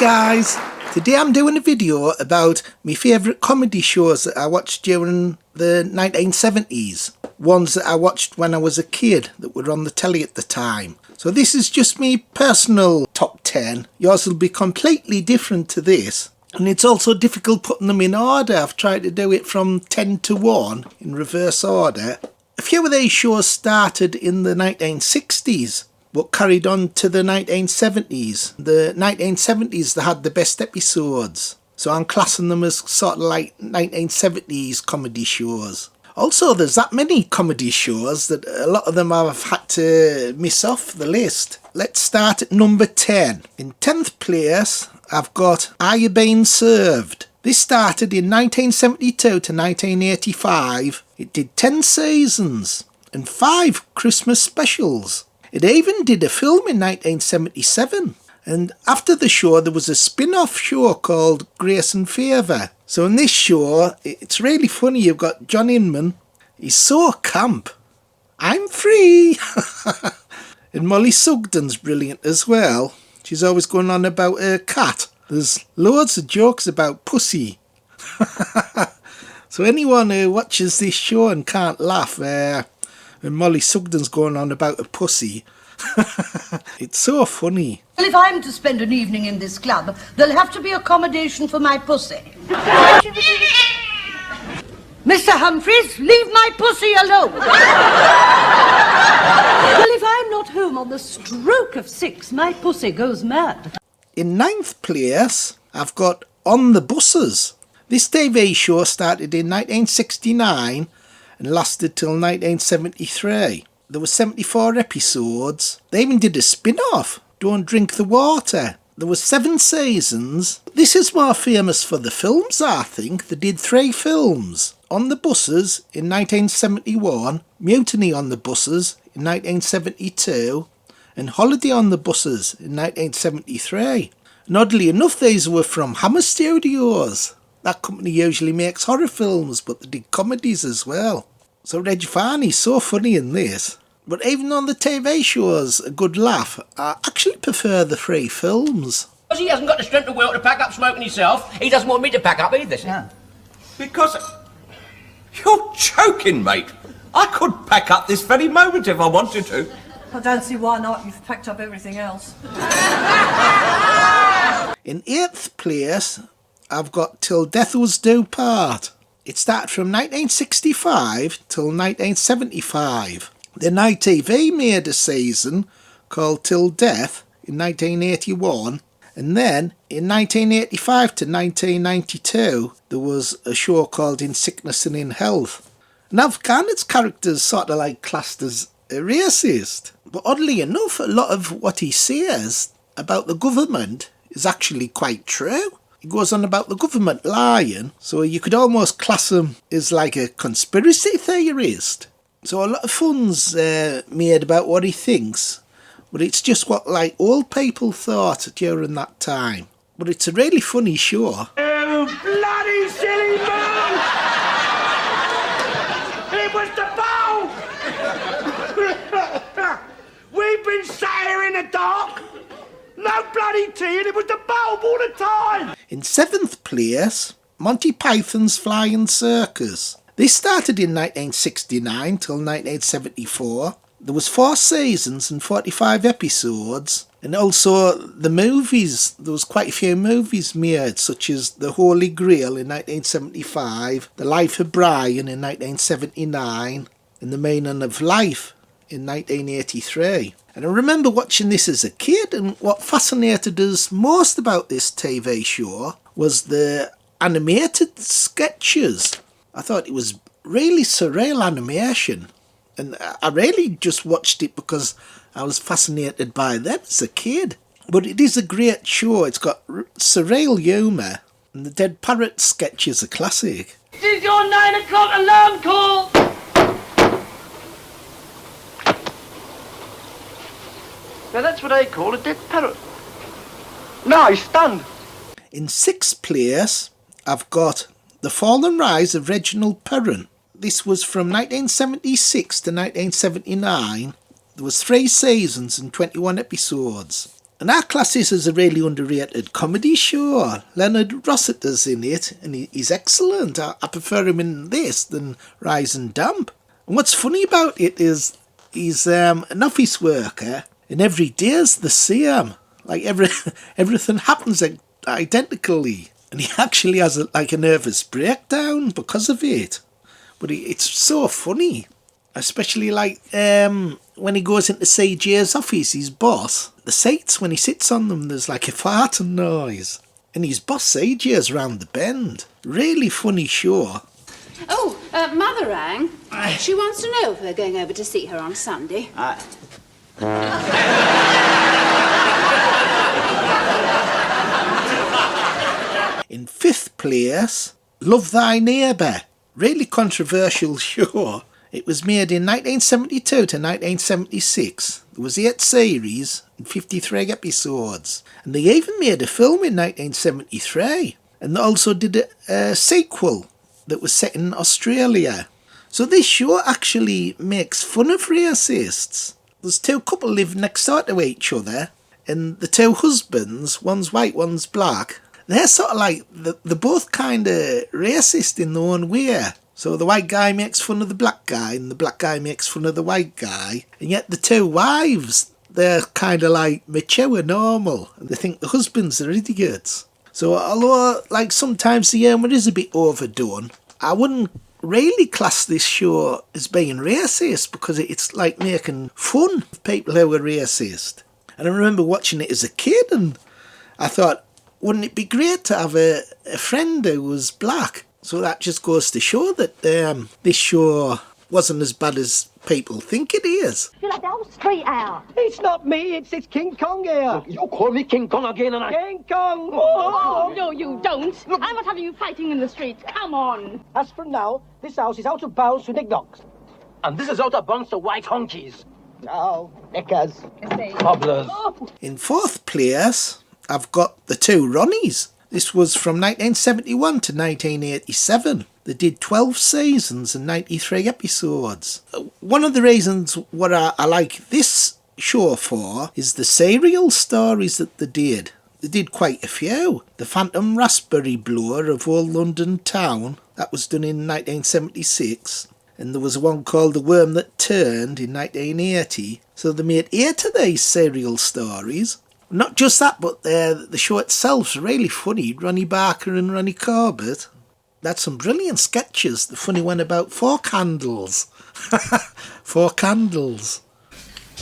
guys, today I'm doing a video about my favourite comedy shows that I watched during the 1970s. Ones that I watched when I was a kid that were on the telly at the time. So this is just me personal top 10. Yours will be completely different to this. And it's also difficult putting them in order. I've tried to do it from 10 to 1 in reverse order. A few of these shows started in the 1960s. But carried on to the 1970s. The 1970s, they had the best episodes. So I'm classing them as sort of like 1970s comedy shows. Also, there's that many comedy shows that a lot of them I've had to miss off the list. Let's start at number 10. In 10th place, I've got Are You Being Served? This started in 1972 to 1985. It did 10 seasons and 5 Christmas specials. It even did a film in 1977, and after the show there was a spin-off show called Grace and Favour. So in this show, it's really funny. You've got John Inman, he's so camp. I'm free! And Molly Sugden's brilliant as well. She's always going on about her cat. There's loads of jokes about pussy. So anyone who watches this show and can't laugh, when Molly Sugden's going on about a pussy. It's so funny. Well, if I'm to spend an evening in this club, there'll have to be accommodation for my pussy. Mr. Humphreys, leave my pussy alone. Well, if I'm not home on the stroke of 6, my pussy goes mad. In 9th place, I've got On the Buses. This TV show started in 1969 and lasted till 1973. There were 74 episodes. They even did a spin-off, Don't Drink the Water. There were 7 seasons. This is more famous for the films, I think. They did 3 films. On the Buses in 1971, Mutiny on the Buses in 1972, and Holiday on the Buses in 1973. And oddly enough, these were from Hammer Studios. That company usually makes horror films, but they did comedies as well. So Reg Varney's so funny in this. But even on the TV shows, a good laugh. I actually prefer the 3 films. Because he hasn't got the strength of will to pack up smoking himself, he doesn't want me to pack up either. Yeah. Because... You're joking, mate. I could pack up this very moment if I wanted to. I don't see why not. You've packed up everything else. In 8th place, I've got Till Death Us Do Part. It started from 1965 till 1975. Then ITV made a season called Till Death in 1981. And then in 1985 to 1992, there was a show called In Sickness and in Health. Now, Garnett's character's sort of like classed as a racist. But oddly enough, a lot of what he says about the government is actually quite true. He goes on about the government lying, so you could almost class him as like a conspiracy theorist. So a lot of fun's made about what he thinks, but it's just what like old people thought during that time. But it's a really funny show. You bloody silly man! It was the bowl! We've been sat here in the dark. No bloody tea, and it was the bulb all the time! In 7th place, Monty Python's Flying Circus. This started in 1969 till 1974. There was 4 seasons and 45 episodes. And also the movies, there was quite a few movies made, such as The Holy Grail in 1975, The Life of Brian in 1979, and The Meaning of Life in 1983. And I remember watching this as a kid, and what fascinated us most about this TV show was the animated sketches. I thought it was really surreal animation, and I really just watched it because I was fascinated by them as a kid. But it is a great show. It's got surreal humour, and the Dead Parrot sketch is a classic. This is your 9 o'clock alarm call! Now that's what I call a dead parrot. No, he's stunned. In 6th place, I've got The Fall and Rise of Reginald Perrin. This was from 1976 to 1979. There was 3 seasons and 21 episodes. And our class is a really underrated comedy show. Leonard Rossiter's in it, and he's excellent. I prefer him in this than Rise and Damp. And what's funny about it is he's an office worker, and every day is the same. Like everything happens identically, and he actually has a nervous breakdown because of it. But it's so funny, especially like when he goes into CJ's office, his boss. The seats, when he sits on them, there's like a farting noise, and his boss CJ's round the bend. Really funny show. Oh, Mother rang. She wants to know if we're going over to see her on Sunday. In 5th place, Love Thy Neighbour. Really controversial show. It was made in 1972 to 1976. There was 8 series and 53 episodes. And they even made a film in 1973. And they also did a sequel that was set in Australia. So this show actually makes fun of racists. There's 2 couples live next door to each other, and the 2 husbands, one's white, one's black, they're sort of like, they're both kind of racist in their own way. So the white guy makes fun of the black guy, and the black guy makes fun of the white guy. And yet the 2 wives, they're kind of like mature and normal, and they think the husbands are idiots. So although like sometimes the humour is a bit overdone, I wouldn't really class this show as being racist, because it's like making fun of people who are racist. And I remember watching it as a kid, and I thought, wouldn't it be great to have a friend who was black? So that just goes to show that this show wasn't as bad as people think it is. You're like the whole street out. It's not me, it's King Kong here. You call me King Kong again and King Kong! Oh, no, you don't. I'm not having you fighting in the streets. Come on. As for now, this house is out of bounds to knickknacks. And this is out of bounds to white honkies. Now, knickers, cobblers. In 4th place, I've got the Two Ronnies. This was from 1971 to 1987. They did 12 seasons and 93 episodes. One of the reasons what I like this show for is the serial stories that they did. They did quite a few. The Phantom Raspberry Blower of Old London Town, that was done in 1976. And there was one called The Worm That Turned in 1980. So they made 8 of these serial stories. Not just that, but the show itself's really funny. Ronnie Barker and Ronnie Corbett. That's some brilliant sketches. The funny one about 4 candles. 4 candles.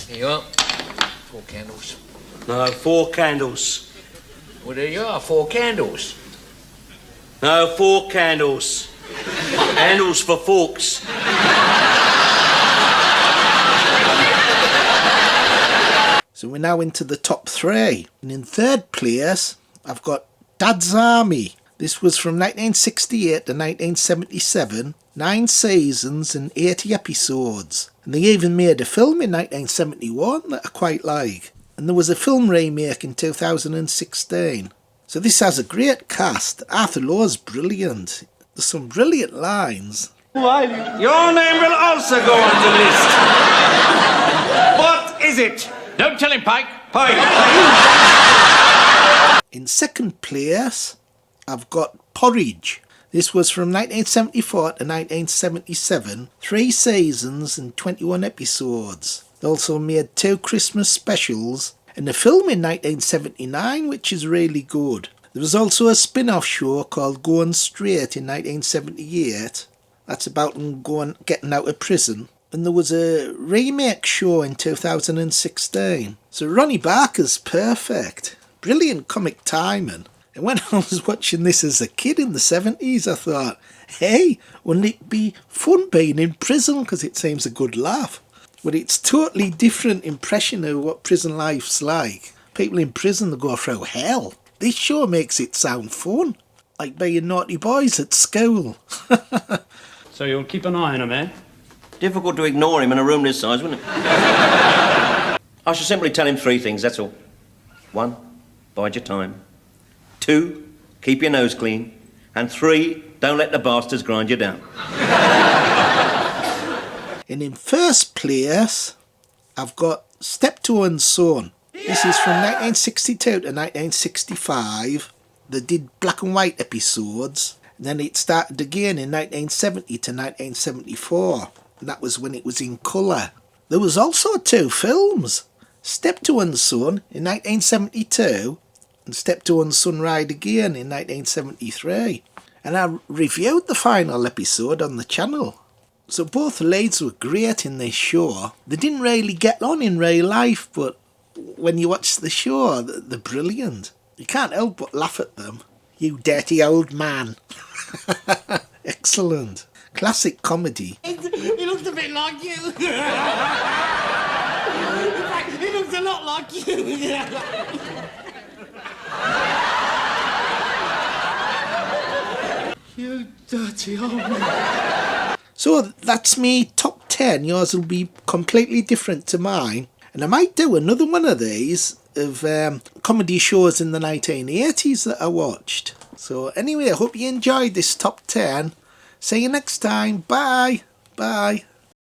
Here you are. 4 candles. No, 4 candles. Well, there you are, 4 candles. No, 4 candles. Handles for forks. So we're now into the top 3. And in 3rd place, I've got Dad's Army. This was from 1968 to 1977, 9 seasons and 80 episodes. And they even made a film in 1971 that I quite like. And there was a film remake in 2016. So this has a great cast. Arthur Lowe's brilliant. There's some brilliant lines. Well, your name will also go on the list. What is it? Don't tell him, Pike. Pike. In 2nd place, I've got Porridge. This was from 1974 to 1977, 3 seasons and 21 episodes. They also made 2 Christmas specials and a film in 1979 which is really good. There was also a spin-off show called Going Straight in 1978. That's about them getting out of prison. And there was a remake show in 2016. So Ronnie Barker's perfect. Brilliant comic timing. And when I was watching this as a kid in the 70s, I thought, hey, wouldn't it be fun being in prison? Because it seems a good laugh. But it's totally different impression of what prison life's like. People in prison, they go through hell. This show makes it sound fun. Like being naughty boys at school. So you'll keep an eye on him, eh? Difficult to ignore him in a room this size, wouldn't it? I shall simply tell him 3 things, that's all. 1, bide your time. 2, keep your nose clean. And 3, don't let the bastards grind you down. And in 1st place, I've got Two and Sawn. This is from 1962 to 1965. They did black and white episodes. And then it started again in 1970 to 1974. And that was when it was in colour. There was also 2 films. Step Two and Sawn in 1972 and Step Two and Sawn Ride Again in 1973. And I reviewed the final episode on the channel. So both leads were great in this show. They didn't really get on in real life, but when you watch the show, they're brilliant. You can't help but laugh at them. You dirty old man. Excellent. Classic comedy. He looks a bit like you. In fact, he looks a lot like you. You dirty old man. So that's me top 10. Yours will be completely different to mine. And I might do another one of these of comedy shows in the 1980s that I watched. So anyway, I hope you enjoyed this top 10. See you next time. Bye. Bye.